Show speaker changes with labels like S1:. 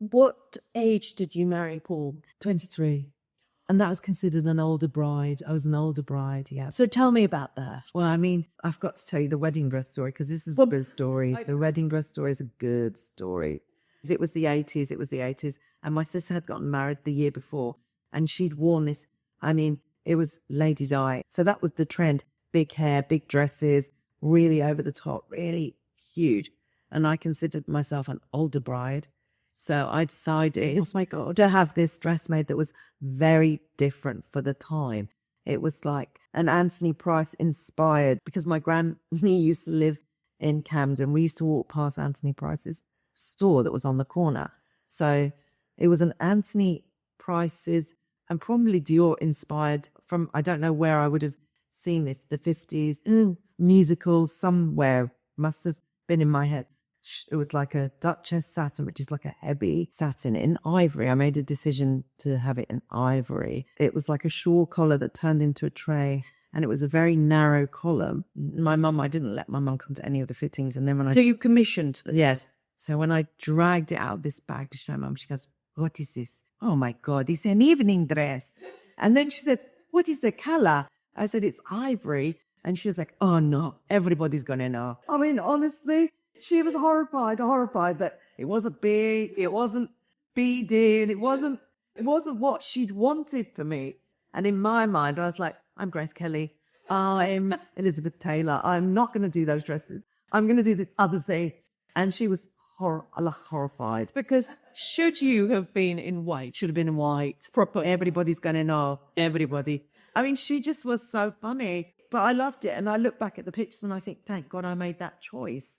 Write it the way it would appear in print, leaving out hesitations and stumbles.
S1: What age did you marry Paul?
S2: 23. And that was considered an older bride. I was an older bride, yeah.
S1: So tell me about that.
S2: Well, I mean, I've got to tell you the wedding dress story because this is a good story. The wedding dress story is a good story. It was the 80s. It was the 80s. And my sister had gotten married the year before and she'd worn this. I mean, it was Lady Di. So that was the trend. Big hair, big dresses, really over the top, really huge. And I considered myself an older bride. So I decided, oh my God, to have this dress made that was very different for the time. It was like an Anthony Price inspired, because my granny used to live in Camden. We used to walk past Anthony Price's store that was on the corner. So it was an Anthony Price's and probably Dior inspired from, I don't know where I would have seen this, the 50s musical somewhere, must have been in my head. It was like a Duchess satin, which is like a heavy satin in ivory. I made a decision to have it in ivory. It was like a shawl collar that turned into a tray, and it was a very narrow collar. I didn't let my mum come to any of the fittings. And then when
S1: So you commissioned?
S2: Yes. So when I dragged it out of this bag to show mum, she goes, "What is this?" "Oh my God, it's an evening dress." And then she said, "What is the color?" I said, "It's ivory." And she was like, "Oh no, everybody's going to know." I mean, honestly, she was horrified that it wasn't big, it wasn't beaded, it wasn't what she'd wanted for me. And in my mind, I was like, I'm Grace Kelly, I'm Elizabeth Taylor, I'm not going to do those dresses. I'm going to do this other thing. And she was horrified.
S1: Because should you have been in white?
S2: Should have been in white.
S1: Proper.
S2: Everybody's going to know. Everybody. I mean, she just was so funny. But I loved it. And I look back at the pictures and I think, thank God I made that choice.